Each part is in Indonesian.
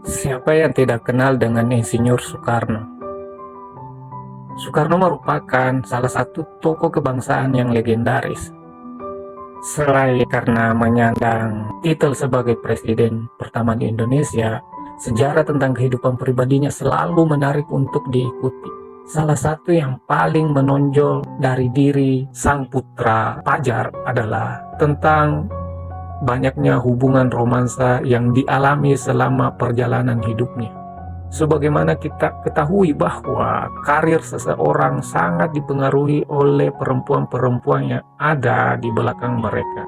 Siapa yang tidak kenal dengan Insinyur Soekarno? Soekarno merupakan salah satu tokoh kebangsaan yang legendaris. Selain karena menyandang titel sebagai presiden pertama di Indonesia, sejarah tentang kehidupan pribadinya selalu menarik untuk diikuti. Salah satu yang paling menonjol dari diri sang putra Fajar adalah tentang banyaknya hubungan romansa yang dialami selama perjalanan hidupnya. Sebagaimana kita ketahui bahwa karir seseorang sangat dipengaruhi oleh perempuan-perempuan yang ada di belakang mereka.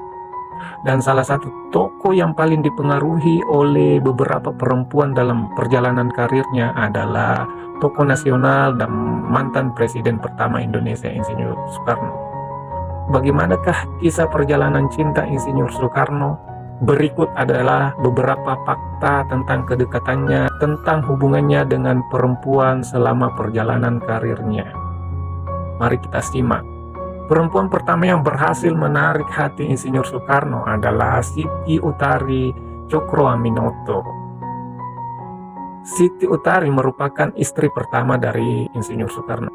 Dan salah satu tokoh yang paling dipengaruhi oleh beberapa perempuan dalam perjalanan karirnya adalah tokoh nasional dan mantan presiden pertama Indonesia, Insinyur Soekarno. Bagaimanakah kisah perjalanan cinta Insinyur Soekarno? Berikut adalah beberapa fakta tentang kedekatannya, tentang hubungannya dengan perempuan selama perjalanan karirnya. Mari kita simak. Perempuan pertama yang berhasil menarik hati Insinyur Soekarno adalah Siti Utari Cokroaminoto. Siti Utari merupakan istri pertama dari Insinyur Soekarno.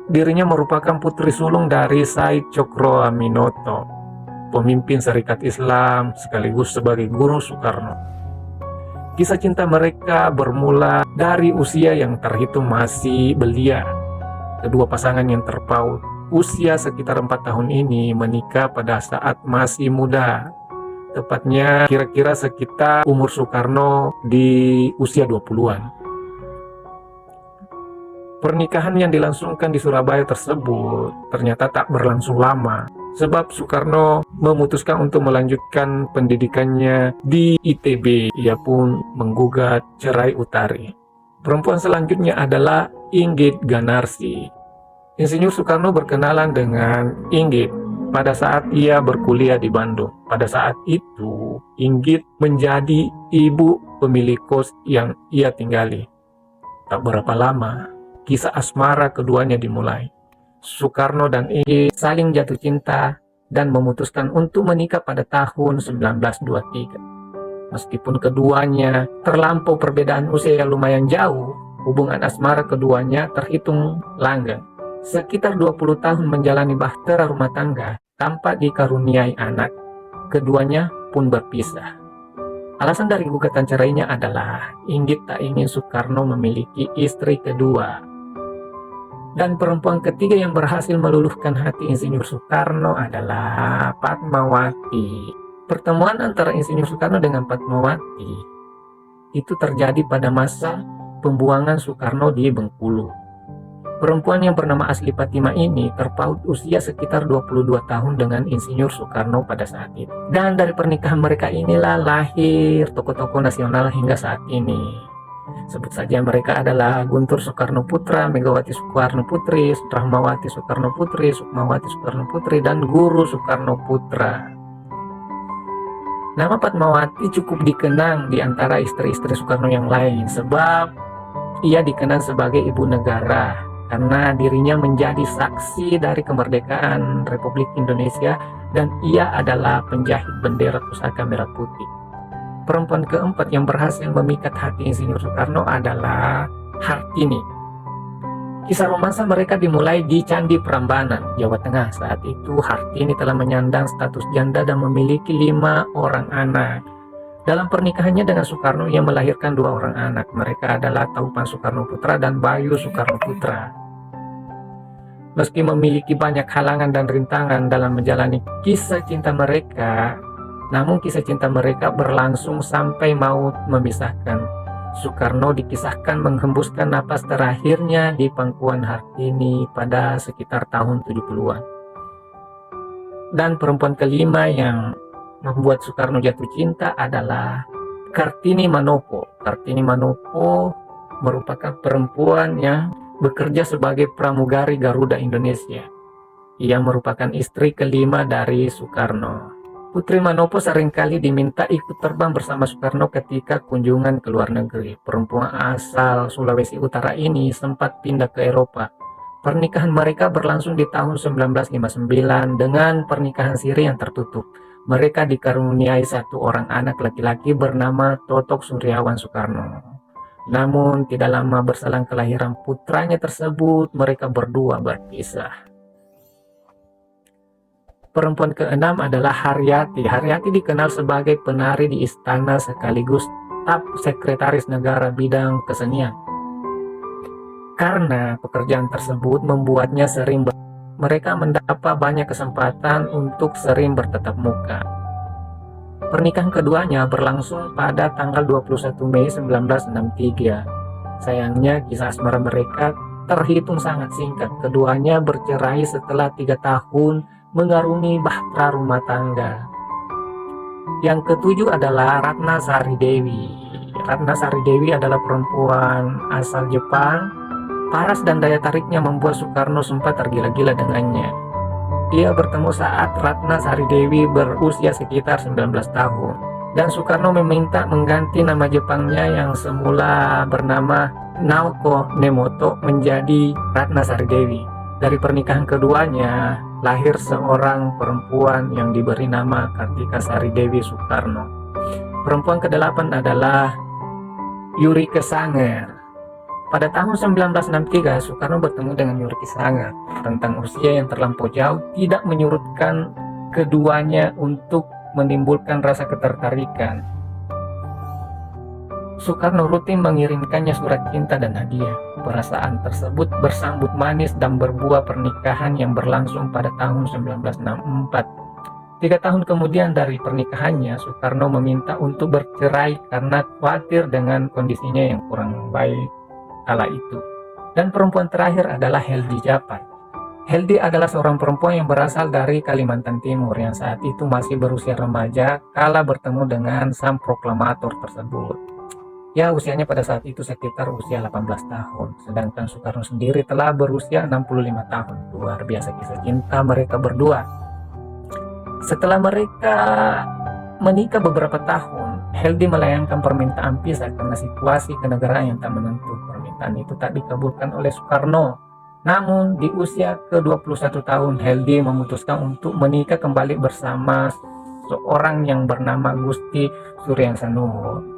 Dirinya merupakan putri sulung dari Said Cokroaminoto, pemimpin Syarikat Islam sekaligus sebagai guru Soekarno. Kisah cinta mereka bermula dari usia yang terhitung masih belia. Kedua pasangan yang terpaut usia sekitar 4 tahun ini menikah pada saat masih muda. Tepatnya kira-kira sekitar umur Soekarno di usia 20-an. Pernikahan yang dilangsungkan di Surabaya tersebut ternyata tak berlangsung lama, sebab Soekarno memutuskan untuk melanjutkan pendidikannya di ITB. Ia pun menggugat cerai Utari. Perempuan selanjutnya adalah Inggit Ganarsi. Insinyur Soekarno berkenalan dengan Inggit pada saat ia berkuliah di Bandung. Pada saat itu, Inggit menjadi ibu pemilik kos yang ia tinggali. Tak berapa lama, kisah asmara keduanya dimulai. Soekarno dan Inggit saling jatuh cinta dan memutuskan untuk menikah pada tahun 1923. Meskipun keduanya terlampau perbedaan usia yang lumayan jauh, hubungan asmara keduanya terhitung langgeng. Sekitar 20 tahun menjalani bahtera rumah tangga tanpa dikaruniai anak. Keduanya pun berpisah. Alasan dari gugatan cerainya adalah Inggit tak ingin Soekarno memiliki istri kedua. Dan perempuan ketiga yang berhasil meluluhkan hati Insinyur Soekarno adalah Fatmawati. Pertemuan antara Insinyur Soekarno dengan Fatmawati itu terjadi pada masa pembuangan Soekarno di Bengkulu. Perempuan yang bernama asli Fatima ini terpaut usia sekitar 22 tahun dengan Insinyur Soekarno pada saat itu. Dan dari pernikahan mereka inilah lahir tokoh-tokoh nasional hingga saat ini. Sebut saja mereka adalah Guntur Soekarno Putra, Megawati Soekarno Putri, Rahmawati Soekarno Putri, Sukmawati Soekarno Putri, dan Guru Soekarno Putra. Nama Fatmawati cukup dikenang di antara istri-istri Soekarno yang lain, sebab ia dikenang sebagai ibu negara karena dirinya menjadi saksi dari kemerdekaan Republik Indonesia dan ia adalah penjahit bendera pusaka merah putih. Perempuan keempat yang berhasil memikat hati Insinyur Soekarno adalah Hartini. Kisah romansa mereka dimulai di Candi Prambanan, Jawa Tengah. Saat itu Hartini telah menyandang status janda dan memiliki 5 orang anak. Dalam pernikahannya dengan Soekarno, ia melahirkan 2 orang anak. Mereka adalah Taupan Soekarno Putra dan Bayu Soekarno Putra. Meski memiliki banyak halangan dan rintangan dalam menjalani kisah cinta mereka, namun kisah cinta mereka berlangsung sampai maut memisahkan. Soekarno dikisahkan menghembuskan napas terakhirnya di pangkuan Hartini pada sekitar tahun 70-an. Dan perempuan kelima yang membuat Soekarno jatuh cinta adalah Kartini Manopo. Kartini Manopo merupakan perempuan yang bekerja sebagai pramugari Garuda Indonesia. Ia merupakan istri kelima dari Soekarno. Putri Manopo seringkali diminta ikut terbang bersama Soekarno ketika kunjungan ke luar negeri. Perempuan asal Sulawesi Utara ini sempat pindah ke Eropa. Pernikahan mereka berlangsung di tahun 1959 dengan pernikahan siri yang tertutup. Mereka dikaruniai 1 orang anak laki-laki bernama Totok Suryawan Soekarno. Namun tidak lama berselang kelahiran putranya tersebut, mereka berdua berpisah. Perempuan keenam adalah Haryati. Haryati dikenal sebagai penari di istana sekaligus staf sekretaris negara bidang kesenian. Karena pekerjaan tersebut membuatnya mereka mendapat banyak kesempatan untuk sering bertatap muka. Pernikahan keduanya berlangsung pada tanggal 21 Mei 1963. Sayangnya kisah asmara mereka terhitung sangat singkat. Keduanya bercerai setelah 3 tahun mengarungi bahtera rumah tangga. Yang ketujuh adalah Ratna Sari Dewi. Ratna Sari Dewi adalah perempuan asal Jepang. Paras dan daya tariknya membuat Soekarno sempat tergila-gila dengannya. Ia bertemu saat Ratna Sari Dewi berusia sekitar 19 tahun. Dan Soekarno meminta mengganti nama Jepangnya yang semula bernama Naoko Nemoto menjadi Ratna Sari Dewi. Dari pernikahan keduanya, lahir seorang perempuan yang diberi nama Kartika Sari Dewi Soekarno. Perempuan ke-8 adalah Yurike Sanger. Pada tahun 1963, Soekarno bertemu dengan Yurike Sanger. Tentang usia yang terlampau jauh tidak menyurutkan keduanya untuk menimbulkan rasa ketertarikan. Soekarno rutin mengirimkannya surat cinta dan hadiah. Perasaan tersebut bersambut manis dan berbuah pernikahan yang berlangsung pada tahun 1964. 3 tahun kemudian dari pernikahannya, Soekarno meminta untuk bercerai karena khawatir dengan kondisinya yang kurang baik kala itu. Dan perempuan terakhir adalah Heldi Japar. Heldi adalah seorang perempuan yang berasal dari Kalimantan Timur yang saat itu masih berusia remaja kala bertemu dengan sang proklamator tersebut. Ya, usianya pada saat itu sekitar usia 18 tahun, sedangkan Soekarno sendiri telah berusia 65 tahun. Luar biasa kisah cinta mereka berdua. Setelah mereka menikah beberapa tahun, Heldi melayangkan permintaan pisah karena situasi kenegaraan yang tak menentu. Permintaan itu tak dikabulkan oleh Soekarno. Namun di usia ke-21 tahun, Heldi memutuskan untuk menikah kembali bersama seorang yang bernama Gusti Suryansanu.